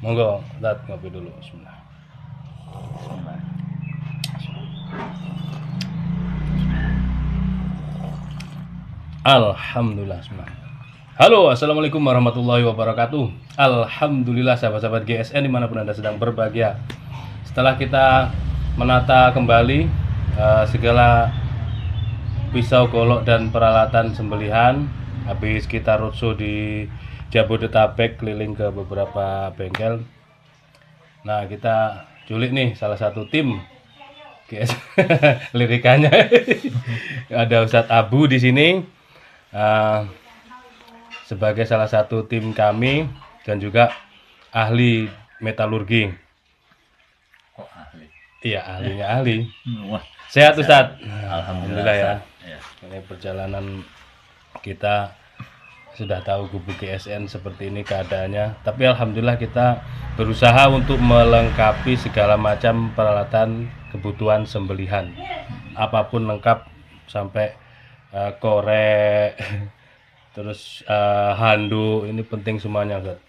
Monggo, Ustaz ngopi dulu. Bismillah. Bismillah. Alhamdulillah. Bismillah. Halo, assalamualaikum warahmatullahi wabarakatuh. Alhamdulillah sahabat-sahabat GSN dimanapun Anda sedang berbahagia. Setelah kita menata kembali segala pisau golok dan peralatan sembelihan, habis kita roadshow di Jabodetabek keliling ke beberapa bengkel. Nah, kita culik nih salah satu tim GS lirikannya. Ada Ustadz Abu di sini sebagai salah satu tim kami dan juga ahli metalurgi. Kok ahli? Iya, ahlinya ahli. Wah, Sehat Ustadz. alhamdulillah ya. Ya. Ini perjalanan kita sudah tahu gubuk GSN seperti ini keadaannya, tapi alhamdulillah kita berusaha untuk melengkapi segala macam peralatan kebutuhan sembelihan, apapun lengkap sampai korek terus handuk, ini penting semuanya Ustaz.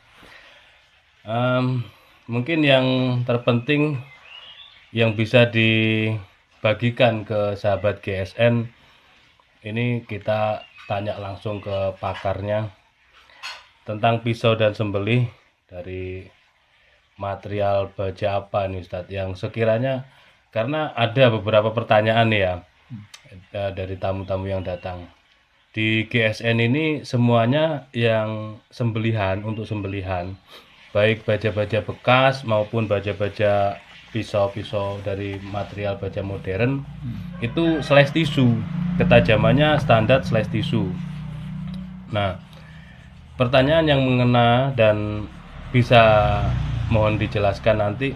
Mungkin yang terpenting yang bisa dibagikan ke sahabat GSN ini, kita tanya langsung ke pakarnya tentang pisau dan sembelih dari material baja apa nih Ustadz, yang sekiranya, karena ada beberapa pertanyaan nih ya dari tamu-tamu yang datang di GSN ini, semuanya yang sembelihan, untuk sembelihan baik baja-baja bekas maupun baja-baja pisau-pisau dari material baja modern itu slash tisu, ketajamannya standar slash tisu. Nah, pertanyaan yang mengena dan bisa mohon dijelaskan nanti,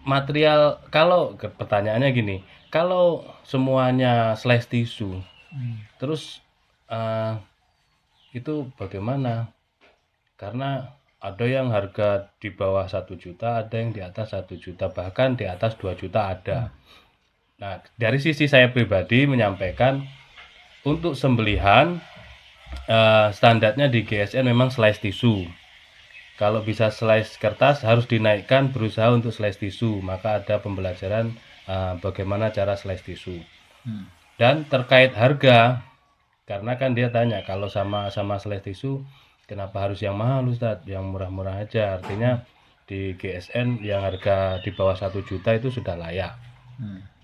material, kalau pertanyaannya gini, kalau semuanya slash tisu terus itu bagaimana? Karena ada yang harga di bawah 1 juta, ada yang di atas 1 juta, bahkan di atas 2 juta ada. Nah, dari sisi saya pribadi menyampaikan, untuk sembelihan standarnya di GSN memang slice tisu. Kalau bisa slice kertas harus dinaikkan, berusaha untuk slice tisu. Maka ada pembelajaran bagaimana cara slice tisu. Dan terkait harga, karena kan dia tanya kalau sama slice tisu kenapa harus yang mahal Ustadz, yang murah-murah aja. Artinya di GSN yang harga di bawah 1 juta itu sudah layak.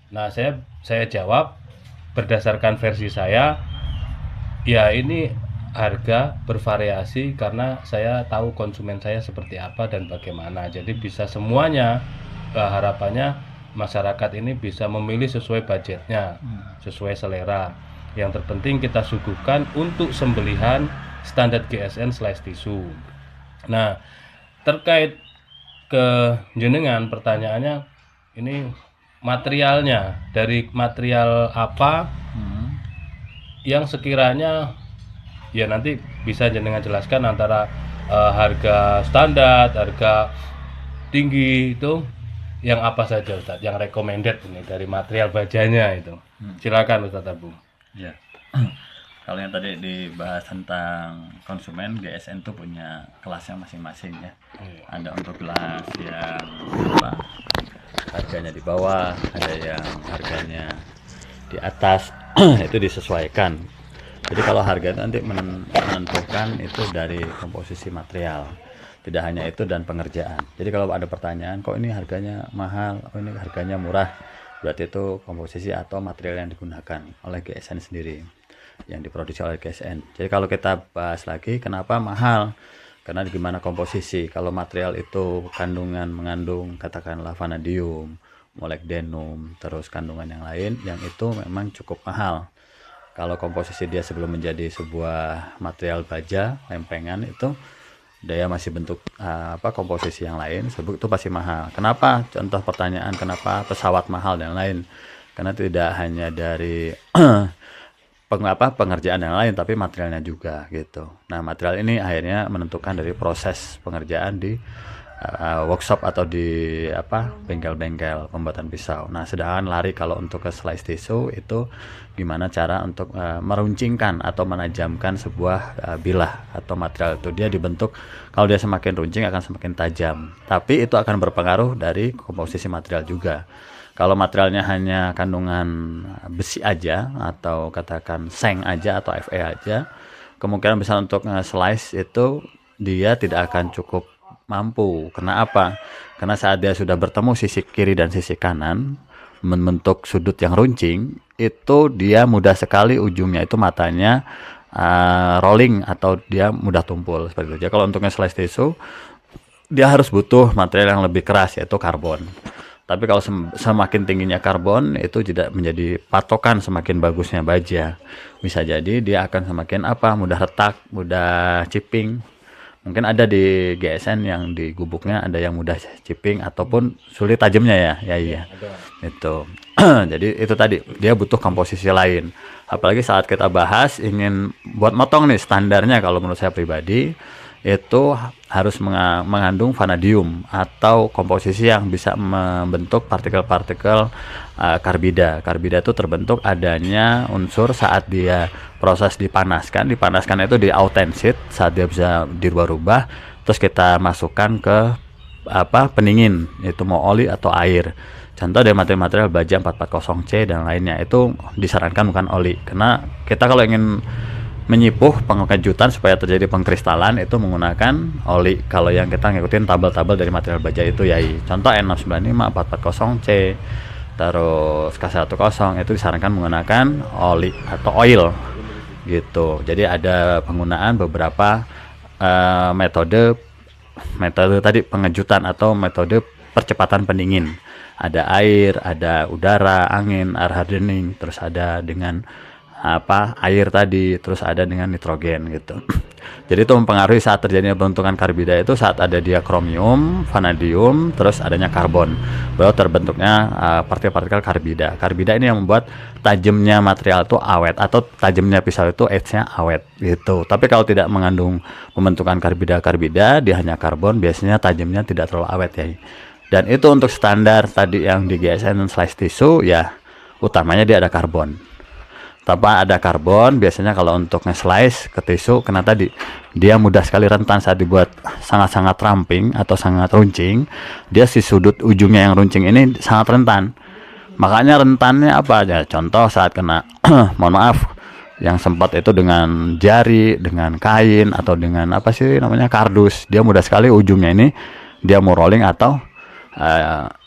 Nah, saya jawab berdasarkan versi saya, ya ini harga bervariasi karena saya tahu konsumen saya seperti apa dan bagaimana. Jadi bisa semuanya, harapannya masyarakat ini bisa memilih sesuai budgetnya, sesuai selera. Yang terpenting kita suguhkan untuk sembelihan standar GSN slash tisu. Nah, terkait ke jenengan pertanyaannya, ini materialnya dari material apa yang sekiranya ya nanti bisa jenengan jelaskan antara harga standar, harga tinggi itu yang apa saja Ustadz, yang recommended ini dari material bajanya itu. Silakan Ustadz Abu. Ya. Kalau yang tadi dibahas tentang konsumen, GSN tuh punya kelasnya masing-masing ya. Ada untuk kelas yang harganya di bawah, ada yang harganya di atas, itu disesuaikan. Jadi kalau harga itu nanti menentukan itu dari komposisi material, tidak hanya itu, dan pengerjaan. Jadi kalau ada pertanyaan, kok ini harganya mahal, kok ini harganya murah, berarti itu komposisi atau material yang digunakan oleh GSN sendiri, yang diproduksi oleh GSN. Jadi kalau kita bahas lagi kenapa mahal, karena gimana komposisi. Kalau material itu mengandung katakanlah vanadium, molybdenum, terus kandungan yang lain, yang itu memang cukup mahal. Kalau komposisi dia sebelum menjadi sebuah material baja, lempengan, itu dia masih bentuk komposisi yang lain, itu pasti mahal. Kenapa? Contoh pertanyaan, kenapa pesawat mahal dan lain? Karena tidak hanya dari pengerjaan yang lain, tapi materialnya juga gitu. Nah, material ini akhirnya menentukan dari proses pengerjaan di workshop atau di bengkel-bengkel pembuatan pisau. Nah, sedangkan lari kalau untuk ke slice tisu itu gimana cara untuk meruncingkan atau menajamkan sebuah bilah atau material itu. Dia dibentuk, kalau dia semakin runcing akan semakin tajam, tapi itu akan berpengaruh dari komposisi material juga. Kalau materialnya hanya kandungan besi aja atau katakan seng aja atau Fe aja, kemungkinan besar untuk slice itu dia tidak akan cukup mampu. Kenapa? Karena saat dia sudah bertemu sisi kiri dan sisi kanan membentuk sudut yang runcing, itu dia mudah sekali ujungnya itu matanya rolling atau dia mudah tumpul seperti itu. Jadi kalau untuk slice tisu dia harus butuh material yang lebih keras, yaitu karbon. Tapi kalau semakin tingginya karbon itu tidak menjadi patokan semakin bagusnya baja. Bisa jadi dia akan semakin mudah retak, mudah chipping. Mungkin ada di GSN yang di gubuknya ada yang mudah chipping ataupun sulit tajamnya ya. Iya. Itu. Jadi itu tadi dia butuh komposisi lain. Apalagi saat kita bahas ingin buat motong nih, standarnya kalau menurut saya pribadi itu harus mengandung vanadium atau komposisi yang bisa membentuk partikel-partikel karbida. Karbida itu terbentuk adanya unsur saat dia proses dipanaskan itu di autensit, saat dia bisa dirubah-rubah, terus kita masukkan ke pendingin, itu mau oli atau air. Contoh dari material baja 440C dan lainnya itu disarankan bukan oli, karena kita kalau ingin menyipuh pengejutan supaya terjadi pengkristalan itu menggunakan oli. Kalau yang kita ngikutin tabel-tabel dari material baja itu ya, contoh N695 440C terus K110 itu disarankan menggunakan oli atau oil gitu. Jadi ada penggunaan beberapa metode tadi pengejutan atau metode percepatan pendingin. Ada air, ada udara, angin, air hardening, terus ada dengan air tadi, terus ada dengan nitrogen gitu. Jadi itu mempengaruhi saat terjadinya bentukan karbida itu saat ada dia kromium, vanadium, terus adanya karbon, baru terbentuknya partikel-partikel karbida. Karbida ini yang membuat tajamnya material itu awet atau tajamnya pisau itu edge-nya awet gitu. Tapi kalau tidak mengandung pembentukan karbida, dia hanya karbon, biasanya tajamnya tidak terlalu awet ya. Dan itu untuk standar tadi yang di GSN dan slice tisu ya, utamanya dia ada karbon. Tanpa ada karbon, biasanya kalau untuk nge-slice ke tisu, karena tadi dia mudah sekali rentan saat dibuat sangat-sangat ramping atau sangat runcing, dia si sudut ujungnya yang runcing ini sangat rentan. Makanya rentannya apa aja? Contoh saat kena, mohon maaf, yang sempat itu dengan jari, dengan kain, atau dengan kardus, dia mudah sekali ujungnya ini dia mau rolling atau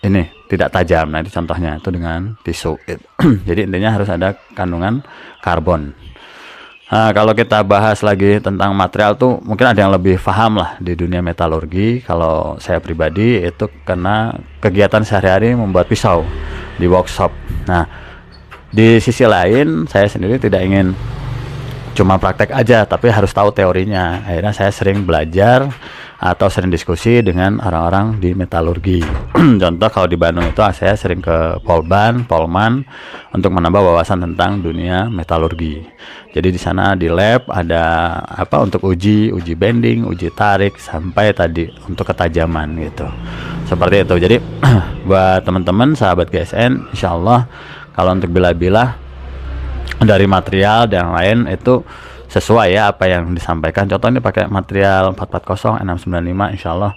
ini tidak tajam. Nah itu contohnya itu dengan tisu. Jadi intinya harus ada kandungan karbon. Nah, kalau kita bahas lagi tentang material tuh mungkin ada yang lebih paham lah di dunia metalurgi. Kalau saya pribadi itu karena kegiatan sehari-hari membuat pisau di workshop. Nah di sisi lain saya sendiri tidak ingin cuma praktek aja, tapi harus tahu teorinya. Akhirnya saya sering belajar atau sering diskusi dengan orang-orang di metalurgi. Contoh kalau di Bandung itu saya sering ke Polman untuk menambah wawasan tentang dunia metalurgi. Jadi di sana di lab ada untuk uji bending, uji tarik sampai tadi untuk ketajaman gitu. Seperti itu. Jadi buat teman-teman sahabat GSN, insyaallah kalau untuk bilah-bilah dari material dan lain itu sesuai ya apa yang disampaikan. Contoh ini pakai material 440 N695, insyaallah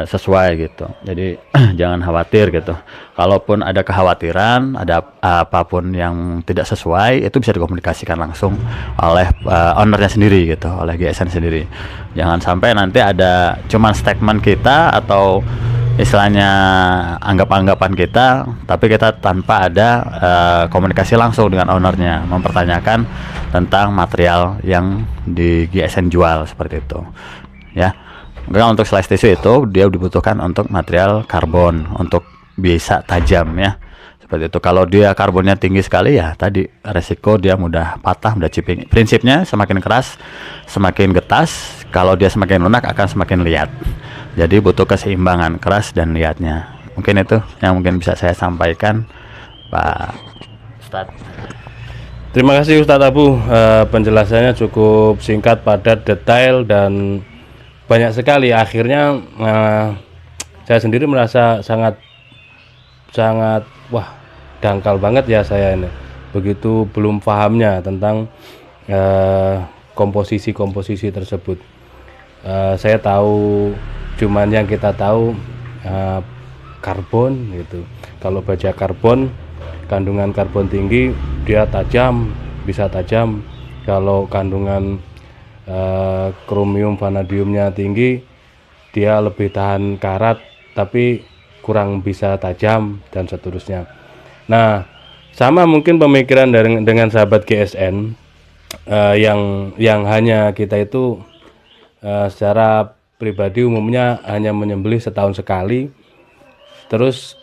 sesuai gitu. Jadi jangan khawatir gitu. Kalaupun ada kekhawatiran, ada apapun yang tidak sesuai, itu bisa dikomunikasikan langsung oleh ownernya sendiri gitu, oleh GSN sendiri. Jangan sampai nanti ada cuman statement kita atau istilahnya anggap-anggapan kita, tapi kita tanpa ada komunikasi langsung dengan ownernya, mempertanyakan tentang material yang di GSN jual seperti itu ya. Karena untuk slice tisu itu dia dibutuhkan untuk material karbon untuk bisa tajam ya, seperti itu. Kalau dia karbonnya tinggi sekali ya tadi resiko dia mudah patah, mudah chipping. Prinsipnya semakin keras semakin getas, kalau dia semakin lunak akan semakin liat. Jadi butuh keseimbangan keras dan liatnya. Mungkin itu yang mungkin bisa saya sampaikan Pak Ustadz. Terima kasih Ustadz Abu, penjelasannya cukup singkat, padat, detail, dan banyak sekali. Akhirnya saya sendiri merasa sangat wah, dangkal banget ya saya ini, begitu belum pahamnya tentang komposisi tersebut. Saya tahu, cuman yang kita tahu karbon gitu. Kalau baja karbon, kandungan karbon tinggi, dia tajam, bisa tajam. Kalau kandungan kromium vanadiumnya tinggi, dia lebih tahan karat tapi kurang bisa tajam dan seterusnya. Nah, sama mungkin pemikiran dengan sahabat GSN, yang hanya kita itu secara pribadi umumnya hanya menyembelih setahun sekali, terus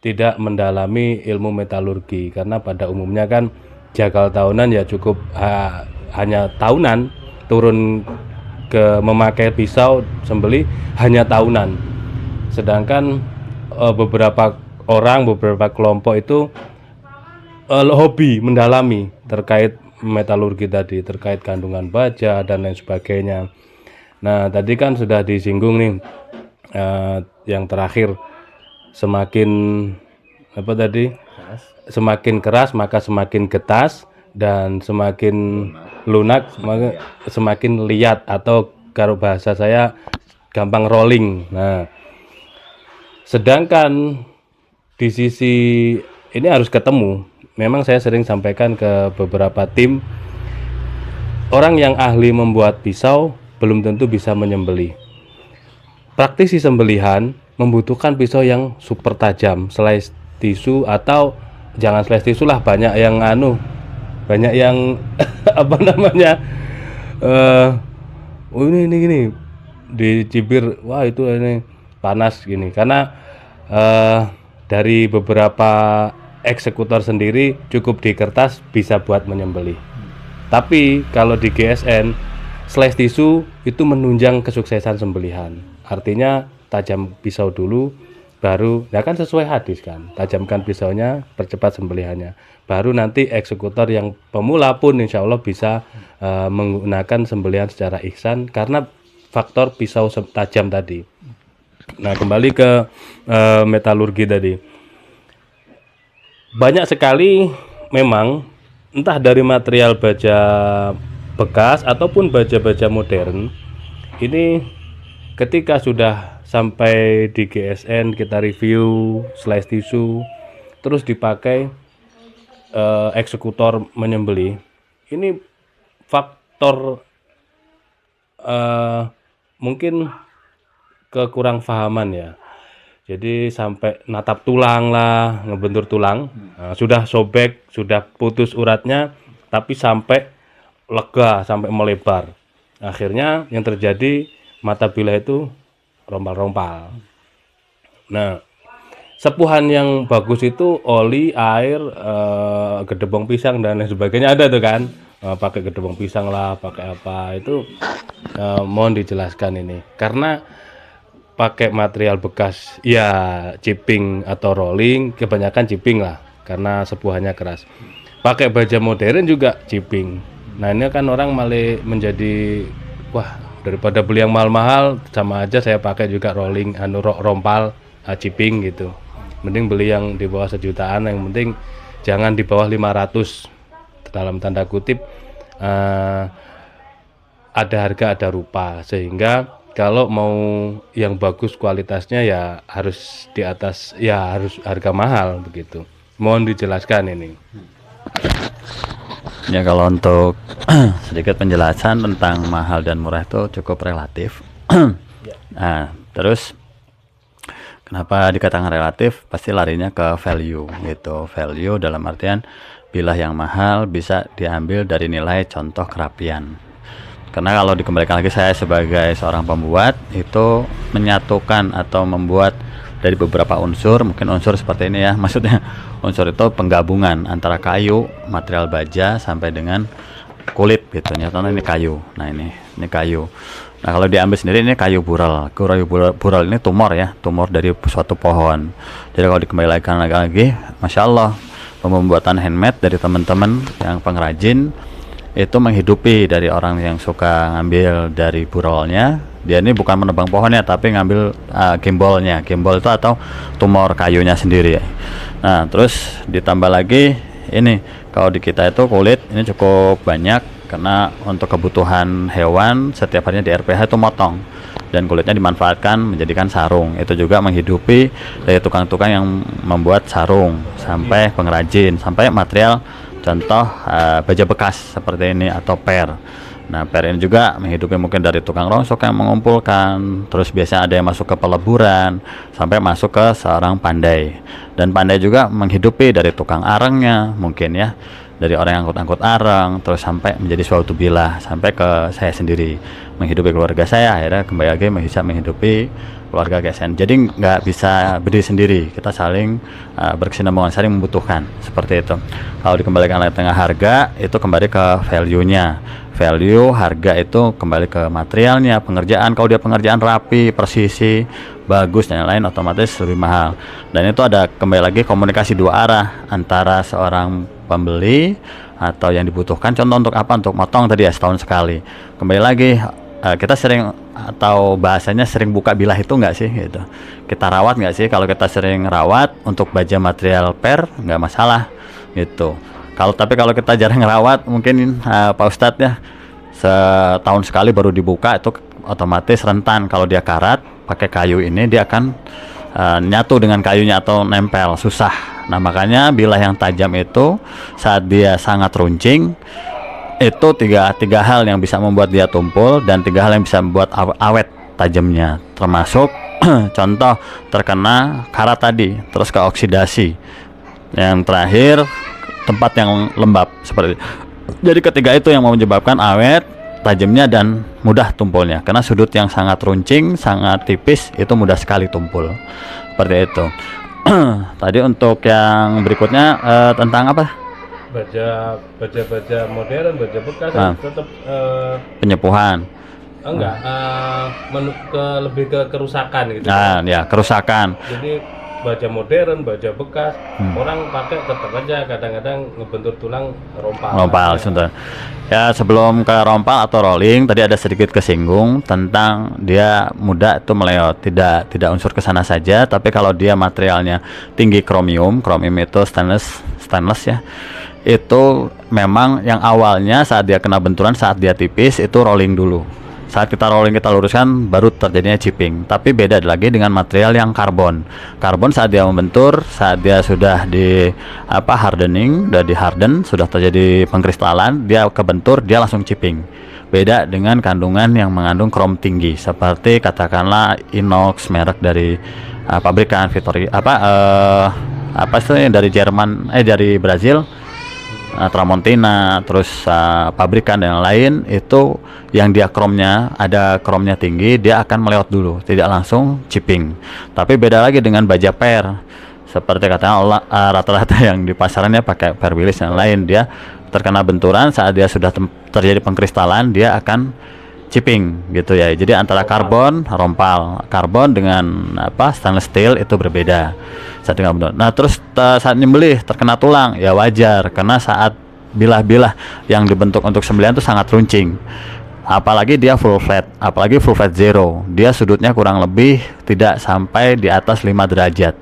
tidak mendalami ilmu metalurgi, karena pada umumnya kan jagal tahunan ya cukup hanya tahunan, turun ke memakai pisau sembelih hanya tahunan. Sedangkan beberapa kelompok itu hobi mendalami terkait metalurgi tadi, terkait kandungan baja dan lain sebagainya. Nah, tadi kan sudah disinggung nih, yang terakhir, semakin apa tadi? Semakin keras maka semakin getas, dan semakin lunak maka semakin liat, atau kalau bahasa saya gampang rolling. Nah, sedangkan di sisi ini harus ketemu. Memang saya sering sampaikan ke beberapa tim, orang yang ahli membuat pisau belum tentu bisa menyembelih. Praktisi sembelihan membutuhkan pisau yang super tajam, slice tisu, atau jangan slice tisu lah, banyak yang apa namanya, ini gini dicibir, wah itu ini panas gini, karena dari beberapa eksekutor sendiri cukup di kertas bisa buat menyembelih. Tapi kalau di GSN, slice tisu itu menunjang kesuksesan sembelihan. Artinya tajam pisau dulu, baru, ya kan sesuai hadis kan, tajamkan pisaunya, percepat sembelihannya, baru nanti eksekutor yang pemula pun insya Allah bisa menggunakan sembelihan secara ihsan karena faktor pisau tajam tadi. Nah, kembali ke metalurgi tadi. Banyak sekali memang, entah dari material baja bekas ataupun baja-baja modern, ini ketika sudah sampai di GSN, kita review slice tisu, terus dipakai eksekutor menyembelih, ini faktor mungkin kekurang fahaman ya. Jadi sampai natap tulang lah, ngebentur tulang, sudah sobek, sudah putus uratnya, tapi sampai lega, sampai melebar. Akhirnya yang terjadi, mata bilah itu rompal-rompal. Nah, sepuhan yang bagus itu oli, air, gedebong pisang dan lain sebagainya ada tuh kan. Pakai gedebong pisang lah, pakai apa itu, mohon dijelaskan ini. Karena pakai material bekas ya chipping atau rolling, kebanyakan chipping lah karena sepuhannya keras. Pakai baja modern juga chipping. Nah, ini kan orang malah menjadi, wah, daripada beli yang mahal-mahal sama aja saya pakai juga rolling rompal chipping gitu. Mending beli yang di bawah 1 jutaan, yang penting jangan di bawah 500, dalam tanda kutip, ada harga ada rupa, sehingga kalau mau yang bagus kualitasnya ya harus di atas, ya harus harga mahal begitu. Mohon dijelaskan ini. Ya, kalau untuk sedikit penjelasan tentang mahal dan murah itu cukup relatif. Nah, terus kenapa dikatakan relatif? Pasti larinya ke value gitu. Value dalam artian bilah yang mahal bisa diambil dari nilai contoh kerapian. Karena kalau dikembalikan lagi, saya sebagai seorang pembuat itu menyatukan atau membuat dari beberapa unsur, mungkin unsur seperti ini ya, maksudnya unsur itu penggabungan antara kayu, material baja sampai dengan kulit gitu. Nyatanya ini kayu. Nah, ini kayu. Nah, kalau diambil sendiri ini kayu bural. Kayu bural ini tumor ya, tumor dari suatu pohon. Jadi kalau dikembalikan lagi, masya Allah, pembuatan handmade dari teman-teman yang pengrajin itu menghidupi dari orang yang suka ngambil dari buralnya, Dia ini bukan menebang pohonnya tapi ngambil gembolnya. Gembol itu atau tumor kayunya sendiri. Nah, terus ditambah lagi ini, kalau di kita itu kulit ini cukup banyak karena untuk kebutuhan hewan setiap harinya di RPH itu motong, dan kulitnya dimanfaatkan menjadikan sarung. Itu juga menghidupi dari tukang-tukang yang membuat sarung sampai pengrajin, sampai material contoh baja bekas seperti ini atau per. Nah, per ini juga menghidupi mungkin dari tukang rongsok yang mengumpulkan, terus biasanya ada yang masuk ke peleburan sampai masuk ke seorang pandai. Dan pandai juga menghidupi dari tukang arengnya mungkin ya, dari orang yang angkut-angkut areng, terus sampai menjadi suatu bilah, sampai ke saya sendiri, menghidupi keluarga saya, akhirnya kembali lagi bisa menghidupi keluarga GSN. Jadi nggak bisa berdiri sendiri, kita saling berkesinambungan, saling membutuhkan, seperti itu. Kalau dikembalikan lagi tengah harga, itu kembali ke value-nya. Value harga itu kembali ke materialnya, pengerjaan. Kalau dia pengerjaan rapi, presisi, bagus dan lain-lain, otomatis lebih mahal. Dan itu ada kembali lagi komunikasi dua arah antara seorang pembeli atau yang dibutuhkan. Contoh untuk apa? Untuk motong tadi ya, setahun sekali. Kembali lagi kita sering, atau bahasanya sering buka bilah itu enggak sih gitu. Kita rawat enggak sih? Kalau kita sering rawat untuk baja material per enggak masalah gitu. Tapi kalau kita jarang rawat, mungkin Pak Ustadz ya, setahun sekali baru dibuka, itu otomatis rentan. Kalau dia karat pakai kayu ini, dia akan nyatu dengan kayunya atau nempel, susah. Nah, makanya bilah yang tajam itu saat dia sangat runcing, itu tiga hal yang bisa membuat dia tumpul, dan 3 hal yang bisa membuat awet tajamnya, termasuk contoh terkena karat tadi, terus ke oksidasi, yang terakhir tempat yang lembab seperti itu. Jadi ketiga itu yang menyebabkan awet tajamnya dan mudah tumpulnya, karena sudut yang sangat runcing, sangat tipis, itu mudah sekali tumpul seperti itu. Tadi untuk yang berikutnya tentang apa? Baja modern, baja bekas tetap penyepuhan. Enggak, lebih ke kerusakan gitu. Nah, ya kerusakan. Jadi baja modern, baja bekas, orang pakai tetap aja kadang-kadang ngebentur tulang, rompal sebentar. Ya, sebelum ke rompal atau rolling, tadi ada sedikit kesinggung tentang dia mudah itu meleot. Tidak unsur ke sana saja, tapi kalau dia materialnya tinggi kromium itu stainless ya. Itu memang yang awalnya saat dia kena benturan, saat dia tipis itu rolling dulu. Saat kita rolling, kita luruskan, baru terjadinya chipping. Tapi beda lagi dengan material yang karbon. Karbon saat dia membentur, saat dia sudah di hardening, sudah terjadi pengkristalan, dia kebentur, dia langsung chipping. Beda dengan kandungan yang mengandung krom tinggi, seperti katakanlah inox merek dari pabrikan Vittoria, dari Jerman, dari Brazil, Tramontina, terus pabrikan dan lain, itu yang dia ada kromnya tinggi, dia akan melewat dulu, tidak langsung chipping. Tapi beda lagi dengan baja per, seperti katanya rata-rata yang di pasarannya pakai per Willis dan lain, dia terkena benturan, saat dia sudah terjadi pengkristalan, dia akan chipping gitu ya. Jadi antara karbon dengan stainless steel itu berbeda. Nah, terus saat nyembelih terkena tulang, ya wajar, karena saat bilah-bilah yang dibentuk untuk sembelihan itu sangat runcing. Apalagi dia full flat zero, dia sudutnya kurang lebih tidak sampai di atas 5 derajat.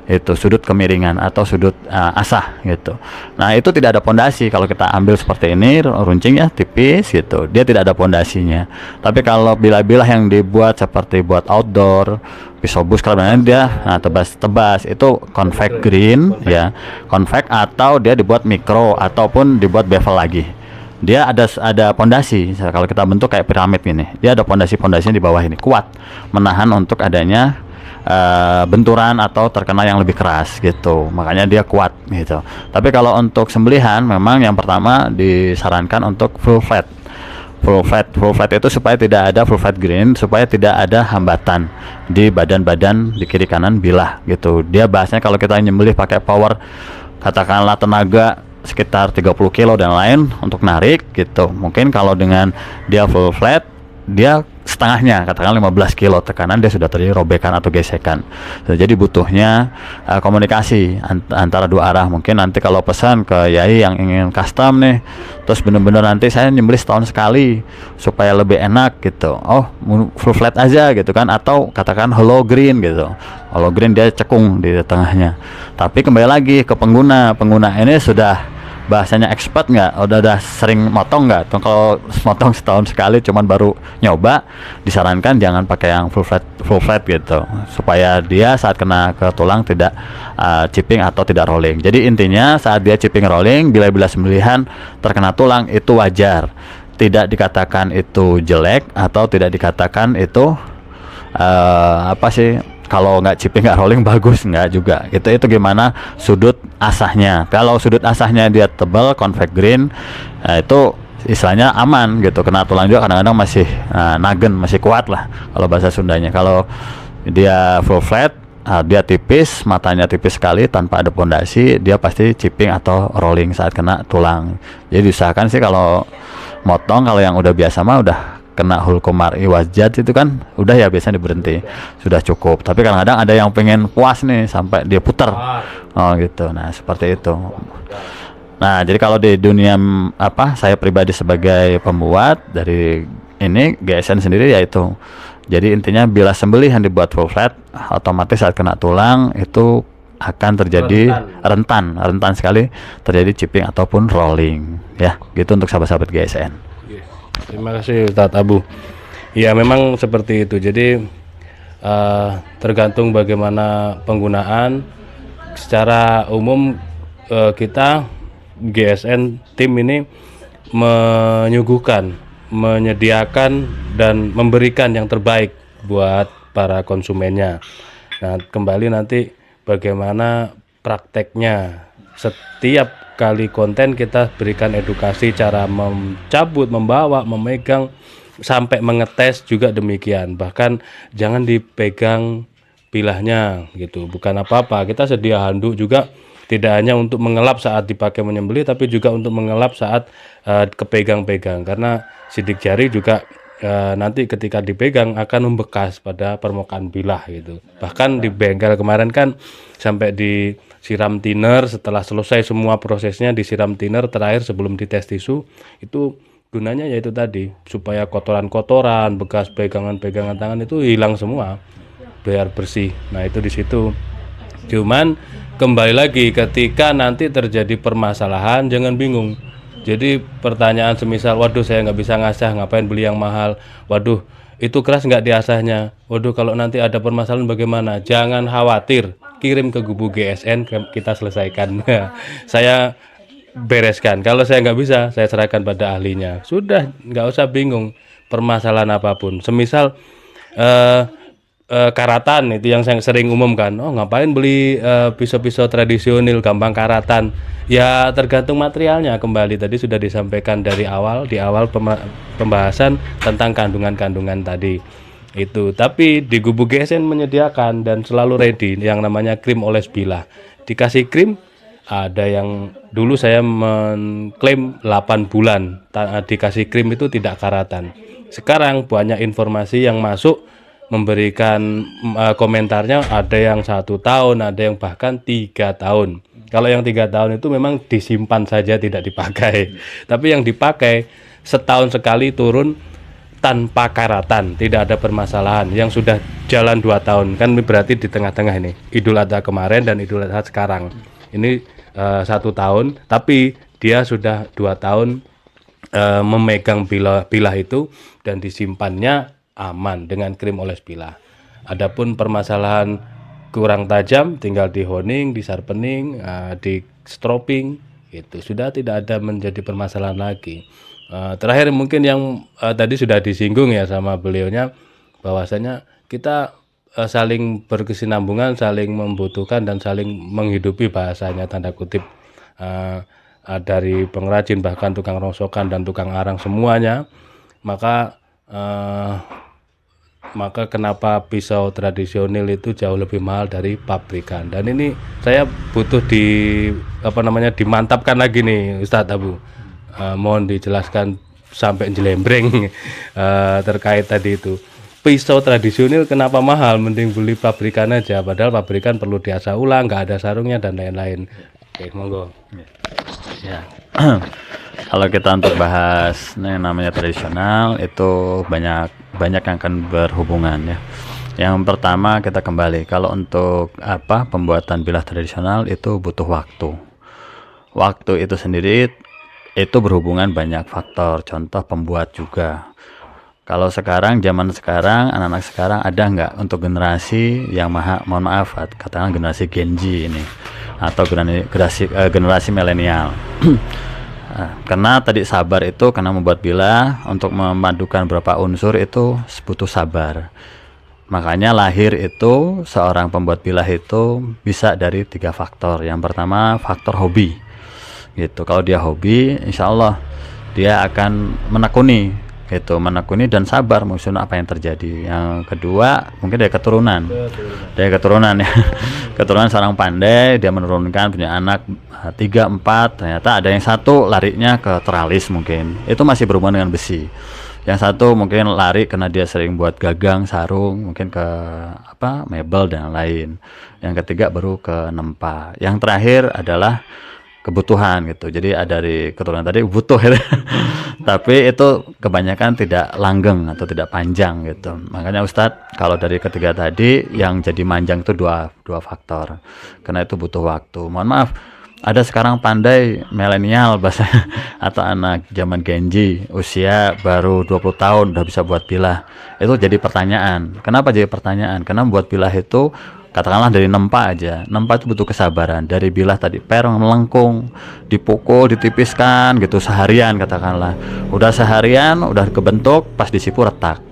Itu sudut kemiringan atau sudut asah gitu. Nah, itu tidak ada pondasi. Kalau kita ambil seperti ini, runcingnya tipis gitu, dia tidak ada pondasinya. Tapi kalau bilah-bilah yang dibuat seperti buat outdoor, pisau bus, kalau dia tebas-tebas, itu convex green ya, convex, atau dia dibuat mikro ataupun dibuat bevel lagi. Dia ada pondasi. Kalau kita bentuk kayak piramid ini, dia ada pondasinya di bawah ini, kuat menahan untuk adanya benturan atau terkena yang lebih keras gitu, makanya dia kuat gitu. Tapi kalau untuk sembelihan, memang yang pertama disarankan untuk full flat itu supaya tidak ada full flat green, supaya tidak ada hambatan di badan di kiri kanan bilah gitu. Dia bahasanya kalau kita nyembelih pakai power, katakanlah tenaga sekitar 30 kilo dan lain untuk narik gitu, mungkin kalau dengan dia full flat, dia setengahnya, katakan 15 kilo tekanan, dia sudah terjadi robekan atau gesekan. Jadi butuhnya komunikasi antara dua arah. Mungkin nanti kalau pesan ke Yai yang ingin custom nih, terus bener-bener nanti saya nyembelih setahun sekali supaya lebih enak gitu, oh full flat aja gitu kan, atau katakan hollow green gitu. Hollow green dia cekung di tengahnya. Tapi kembali lagi ke pengguna ini sudah bahasanya expert nggak, udah sering motong nggak. Kalau motong setahun sekali cuman baru nyoba, disarankan jangan pakai yang full flat gitu, supaya dia saat kena ke tulang tidak chipping atau tidak rolling. Jadi intinya saat dia chipping rolling, bila sembelihan terkena tulang itu wajar, tidak dikatakan itu jelek atau tidak dikatakan itu apa sih, kalau nggak chipping nggak rolling bagus, nggak juga. Itu gimana sudut asahnya. Kalau sudut asahnya dia tebal convex grain, itu istilahnya aman gitu. Kena tulang juga kadang-kadang masih nagen, masih kuat lah kalau bahasa Sundanya. Kalau dia full flat, dia tipis, matanya tipis sekali tanpa ada pondasi, dia pasti chipping atau rolling saat kena tulang. Jadi diusahakan sih kalau motong, kalau yang udah biasa mah udah kena hulkumar iwasjad itu kan udah ya biasanya diberhenti, sudah cukup. Tapi kadang-kadang ada yang pengen puas nih sampai dia putar, oh gitu. Nah seperti itu. Nah jadi kalau di dunia saya pribadi sebagai pembuat dari ini GSN sendiri yaitu, jadi intinya bila sembelihan dibuat full flat, otomatis saat kena tulang itu akan terjadi rentan sekali terjadi chipping ataupun rolling ya, gitu untuk sahabat-sahabat GSN. Terima kasih Ustadz Abu. Ya memang seperti itu. Jadi tergantung bagaimana penggunaan. Secara umum kita GSN tim ini menyediakan dan memberikan yang terbaik buat para konsumennya. Nah kembali nanti bagaimana prakteknya. Setiap kali konten kita berikan edukasi cara mencabut, membawa, memegang, sampai mengetes juga demikian. Bahkan jangan dipegang bilahnya gitu, bukan apa-apa. Kita sedia handuk juga, tidak hanya untuk mengelap saat dipakai menyembelih, tapi juga untuk mengelap saat kepegang-pegang, karena sidik jari juga nanti ketika dipegang akan membekas pada permukaan bilah gitu. Bahkan di bengkel kemarin kan sampai disiram thinner, setelah selesai semua prosesnya disiram thinner terakhir sebelum dites tisu. Itu gunanya yaitu tadi supaya kotoran-kotoran, bekas pegangan-pegangan tangan itu hilang semua biar bersih. Nah itu di situ. Cuman kembali lagi ketika nanti terjadi permasalahan jangan bingung. Jadi pertanyaan semisal, waduh saya nggak bisa ngasah, ngapain beli yang mahal, waduh itu keras nggak diasahnya, waduh kalau nanti ada permasalahan bagaimana, jangan khawatir, kirim ke Gubuk GSN, kita selesaikan. Saya bereskan, kalau saya nggak bisa saya serahkan pada ahlinya, sudah nggak usah bingung permasalahan apapun. Semisal karatan itu yang saya sering umumkan, oh ngapain beli pisau-pisau tradisional gampang karatan, ya tergantung materialnya. Kembali tadi sudah disampaikan di awal pembahasan tentang kandungan-kandungan tadi itu. Tapi di Gubuk GSN menyediakan dan selalu ready yang namanya krim oles bilah. Dikasih krim, ada yang dulu saya mengklaim 8 bulan dikasih krim itu tidak karatan. Sekarang banyak informasi yang masuk memberikan komentarnya, ada yang 1 tahun, ada yang bahkan 3 tahun. Kalau yang 3 tahun itu memang disimpan saja, tidak dipakai. Tapi yang dipakai setahun sekali turun tanpa karatan, tidak ada permasalahan. Yang sudah jalan 2 tahun, kan berarti di tengah-tengah ini Idul Adha kemarin dan Idul Adha sekarang. Ini 1 tahun, tapi dia sudah 2 tahun memegang bilah itu dan disimpannya aman dengan krim oles bilah. Adapun permasalahan kurang tajam, tinggal di honing, di sharpening, di stropping, itu sudah tidak ada menjadi permasalahan lagi. Terakhir mungkin yang tadi sudah disinggung ya sama beliaunya, bahwasanya kita saling berkesinambungan, saling membutuhkan dan saling menghidupi, bahasanya tanda kutip, dari pengrajin bahkan tukang rongsokan dan tukang arang semuanya. Maka kenapa pisau tradisional itu jauh lebih mahal dari pabrikan. Dan ini saya butuh dimantapkan lagi nih Ustadz Abu. Mohon dijelaskan sampai jelembreng terkait tadi itu. Pisau tradisional kenapa mahal? Mending beli pabrikan aja, padahal pabrikan perlu diasah ulang, nggak ada sarungnya dan lain-lain. Oke, monggo. Ya. Kalau kita untuk bahas yang namanya tradisional itu banyak yang akan berhubungan ya. Yang pertama kita kembali kalau untuk pembuatan bilah tradisional itu butuh waktu. Waktu itu sendiri itu berhubungan banyak faktor. Contoh pembuat juga. Kalau sekarang zaman sekarang anak-anak sekarang ada nggak untuk generasi yang mohon maaf katakan generasi Gen Z ini atau generasi milenial. Karena tadi sabar itu karena membuat bilah untuk memadukan beberapa unsur itu butuh sabar. Makanya lahir itu seorang pembuat bilah itu bisa dari 3 faktor. Yang pertama faktor hobi gitu. Kalau dia hobi insya Allah dia akan menekuni dan sabar maksudnya apa yang terjadi. Yang kedua mungkin dari keturunan ya keturunan seorang pandai, dia menurunkan punya anak 3, 4, ternyata ada yang satu larinya ke teralis, mungkin itu masih berhubungan dengan besi. Yang satu mungkin lari karena dia sering buat gagang, sarung, mungkin ke mebel dan lain. Yang ketiga baru ke nempa. Yang terakhir adalah kebutuhan gitu. Jadi ada dari keturunan tadi butuh gitu. Tapi itu kebanyakan tidak langgeng atau tidak panjang gitu. Makanya Ustadz kalau dari ketiga tadi yang jadi manjang itu dua faktor. Karena itu butuh waktu. Mohon maaf, ada sekarang pandai milenial bahasa atau anak zaman Gen Z usia baru 20 tahun udah bisa buat bilah. Itu jadi pertanyaan. Kenapa jadi pertanyaan? Karena buat bilah itu katakanlah dari nempa aja. Nempa itu butuh kesabaran. Dari bilah tadi perong melengkung, dipukul, ditipiskan gitu seharian katakanlah. Udah seharian, udah kebentuk, pas disipu retak.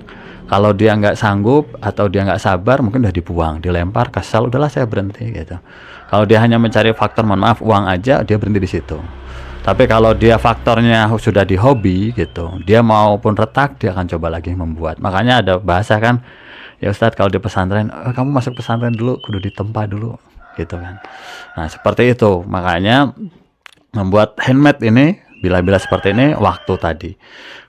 Kalau dia nggak sanggup atau dia nggak sabar, mungkin udah dibuang, dilempar, kesal, udahlah saya berhenti gitu. Kalau dia hanya mencari faktor mohon maaf uang aja, dia berhenti di situ. Tapi kalau dia faktornya sudah di hobi gitu, dia maupun retak dia akan coba lagi membuat. Makanya ada bahasa kan, ya Ustadz kalau di pesantren, kamu masuk pesantren dulu, kudu ditempa dulu gitu kan. Nah seperti itu, makanya membuat handmade ini bila-bila seperti ini waktu tadi.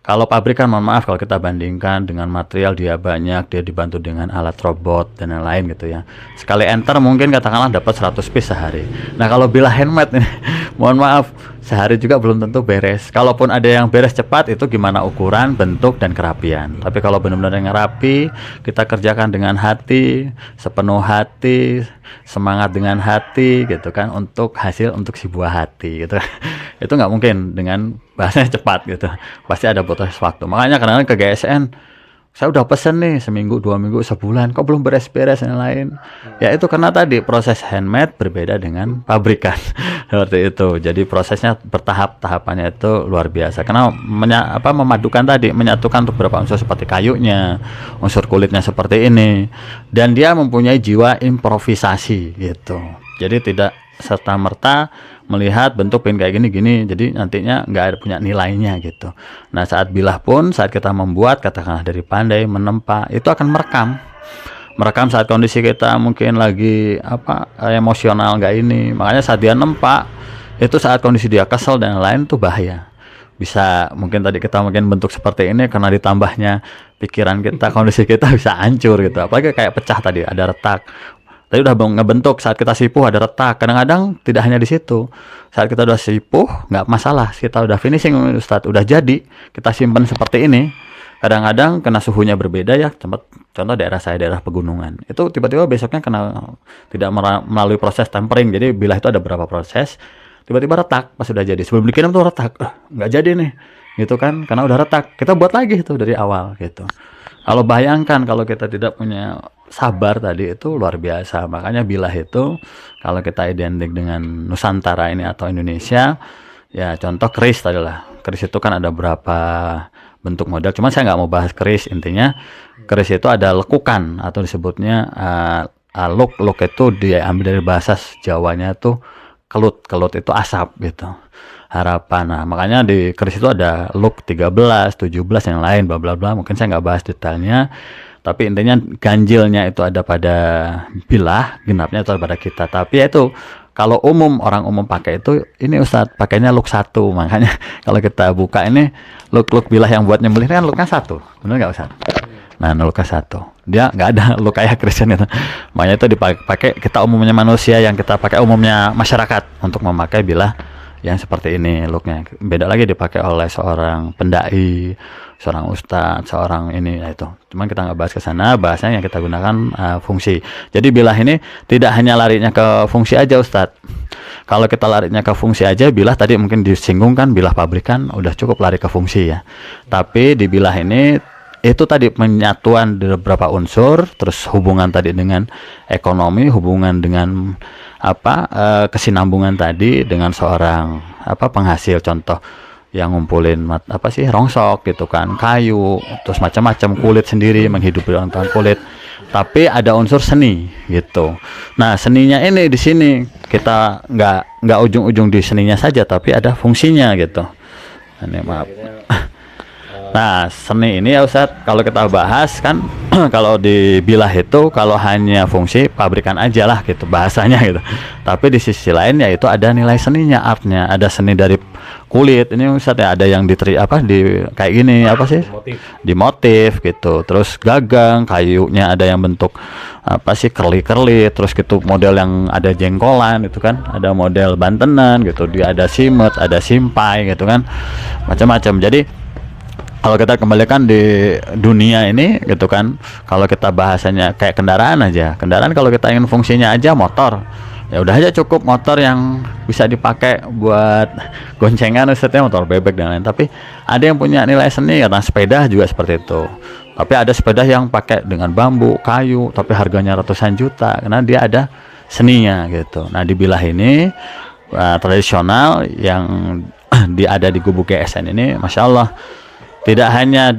Kalau pabrikan mohon maaf kalau kita bandingkan dengan material dia banyak, dia dibantu dengan alat robot dan lain-lain gitu ya. Sekali enter mungkin katakanlah dapat 100 piece sehari. Nah kalau bilah handmade ini mohon maaf sehari juga belum tentu beres. Kalaupun ada yang beres cepat itu gimana ukuran, bentuk dan kerapian. Tapi kalau benar-benar yang rapi, kita kerjakan dengan hati, sepenuh hati, semangat dengan hati gitu kan, untuk hasil untuk si buah hati gitu. Itu nggak mungkin dengan bahasanya cepat gitu, pasti ada butuh waktu. Makanya kadang-kadang ke GSN saya udah pesen nih seminggu, 2 minggu, sebulan kok belum beres-beres dan lain. Ya itu karena tadi proses handmade berbeda dengan pabrikan seperti itu. Jadi prosesnya bertahap, tahapannya itu luar biasa. Karena memadukan tadi, menyatukan untuk beberapa unsur seperti kayunya, unsur kulitnya seperti ini, dan dia mempunyai jiwa improvisasi gitu. Jadi tidak serta merta melihat bentuk pin kayak gini jadi nantinya nggak ada punya nilainya gitu. Nah saat bilah pun saat kita membuat katakanlah dari pandai menempa itu akan merekam saat kondisi kita mungkin lagi emosional nggak ini. Makanya saat dia nempa itu saat kondisi dia kesel dan lain tuh bahaya. Bisa mungkin tadi kita mungkin bentuk seperti ini karena ditambahnya pikiran kita, kondisi kita bisa hancur gitu. Apalagi kayak pecah tadi ada retak. Tadi udah ngebentuk, saat kita sipuh ada retak. Kadang-kadang tidak hanya di situ. Saat kita udah sipuh, nggak masalah. Kita udah finishing, Ustadz, udah jadi. Kita simpan seperti ini. Kadang-kadang kena suhunya berbeda ya. Contoh daerah saya, daerah pegunungan. Itu tiba-tiba besoknya tidak melalui proses tempering. Jadi bilah itu ada beberapa proses. Tiba-tiba retak pas sudah jadi. Sebelum dikirim tuh retak. Nggak jadi nih. Gitu kan. Karena udah retak. Kita buat lagi itu dari awal gitu. Kalau bayangkan kalau kita tidak punya sabar tadi itu luar biasa. Makanya bilah itu kalau kita identik dengan Nusantara ini atau Indonesia, ya contoh keris tadi lah. Keris itu kan ada berapa bentuk model. Cuma saya nggak mau bahas keris. Intinya keris itu ada lekukan atau disebutnya luk itu diambil dari bahasa Jawanya tuh kelut. Kelut itu asap gitu. Harapan. Nah, makanya di keris itu ada luk 13, 17 yang lain bla bla bla. Mungkin saya nggak bahas detailnya. Tapi intinya ganjilnya itu ada pada bilah, genapnya itu ada pada kita. Tapi ya itu Kalau orang umum pakai itu, ini Ustadz pakainya look 1, makanya kalau kita buka ini look bilah yang buat nyembelih kan looknya 1, bener nggak Ustadz? Nah, looknya 1, dia nggak ada look kayak Kristen itu, makanya itu dipakai kita umumnya manusia, yang kita pakai umumnya masyarakat untuk memakai bilah yang seperti ini looknya. Beda lagi dipakai oleh seorang pendai, seorang ustadz, seorang ini, ya itu. Cuman kita nggak bahas ke sana, bahasanya yang kita gunakan fungsi. Jadi bilah ini tidak hanya larinya ke fungsi aja Ustadz. Kalau kita larinya ke fungsi aja, bilah tadi mungkin disinggung kan, bilah pabrikan udah cukup lari ke fungsi ya. Tapi di bilah ini itu tadi penyatuan beberapa unsur, terus hubungan tadi dengan ekonomi, hubungan dengan kesinambungan tadi dengan seorang penghasil, contoh yang ngumpulin rongsok gitu kan, kayu, terus macam-macam, kulit sendiri, menghidupi orang kulit, tapi ada unsur seni gitu. Nah, seninya ini di sini kita nggak ujung-ujung di seninya saja, tapi ada fungsinya gitu. Ini maaf. Nah, seni ini ya Ustadz, kalau kita bahas kan kalau di bilah itu kalau hanya fungsi pabrikan aja lah gitu bahasanya gitu. Tapi di sisi lain ya itu ada nilai seninya, artnya, ada seni dari kulit ini Ustadz ya, ada yang di kayak gini di motif gitu. Terus gagang, kayunya ada yang bentuk kerli-kerli, terus gitu model yang ada jengkolan itu kan, ada model bantenan gitu, dia ada simet, ada simpai gitu kan, macam-macam. Jadi kalau kita kembalikan di dunia ini gitu kan, kalau kita bahasanya kayak kendaraan aja, kendaraan kalau kita ingin fungsinya aja motor, ya udah aja cukup motor yang bisa dipakai buat goncengan, maksudnya motor bebek dan lain. Tapi ada yang punya nilai seni, karena sepeda juga seperti itu. Tapi ada sepeda yang pakai dengan bambu, kayu, tapi harganya ratusan juta karena dia ada seninya gitu. Nah, di bilah ini tradisional yang ada di Gubuk GSN ini, masya Allah, tidak hanya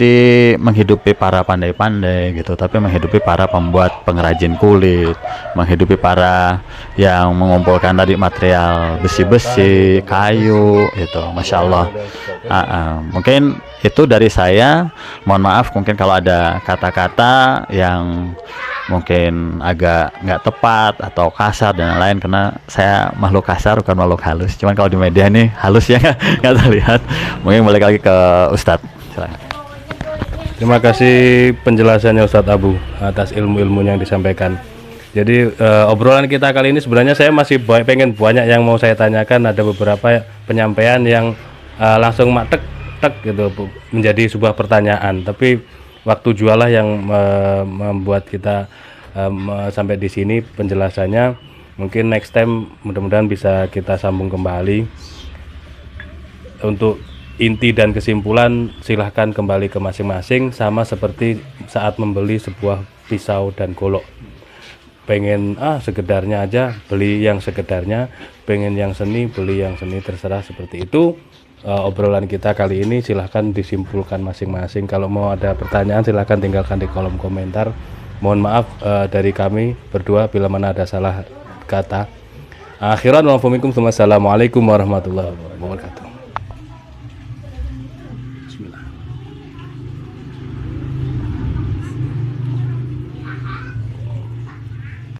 menghidupi para pandai-pandai gitu, tapi menghidupi para pembuat pengrajin kulit, menghidupi para yang mengumpulkan tadi material besi-besi, kayu gitu, masya Allah. Mungkin itu dari saya. Mohon maaf mungkin kalau ada kata-kata yang mungkin agak nggak tepat atau kasar dan lain, karena saya makhluk kasar bukan makhluk halus. Cuman kalau di media ini halus ya, nggak terlihat. Mungkin balik lagi ke Ustadz. Terima kasih penjelasannya Ustadz Abu atas ilmu-ilmu yang disampaikan. Jadi obrolan kita kali ini sebenarnya saya masih pengen banyak yang mau saya tanyakan. Ada beberapa penyampaian yang langsung tek gitu menjadi sebuah pertanyaan. Tapi waktu jualah yang membuat kita sampai di sini penjelasannya. Mungkin next time mudah-mudahan bisa kita sambung kembali. Untuk inti dan kesimpulan silahkan kembali ke masing-masing, sama seperti saat membeli sebuah pisau dan golok. Pengen sekedarnya aja, beli yang sekedarnya. Pengen yang seni, beli yang seni, terserah, seperti itu. Obrolan kita kali ini silahkan disimpulkan masing-masing. Kalau mau ada pertanyaan silahkan tinggalkan di kolom komentar. Mohon maaf dari kami berdua bila mana ada salah kata. Akhiran wa assalamualaikum warahmatullahi wabarakatuh.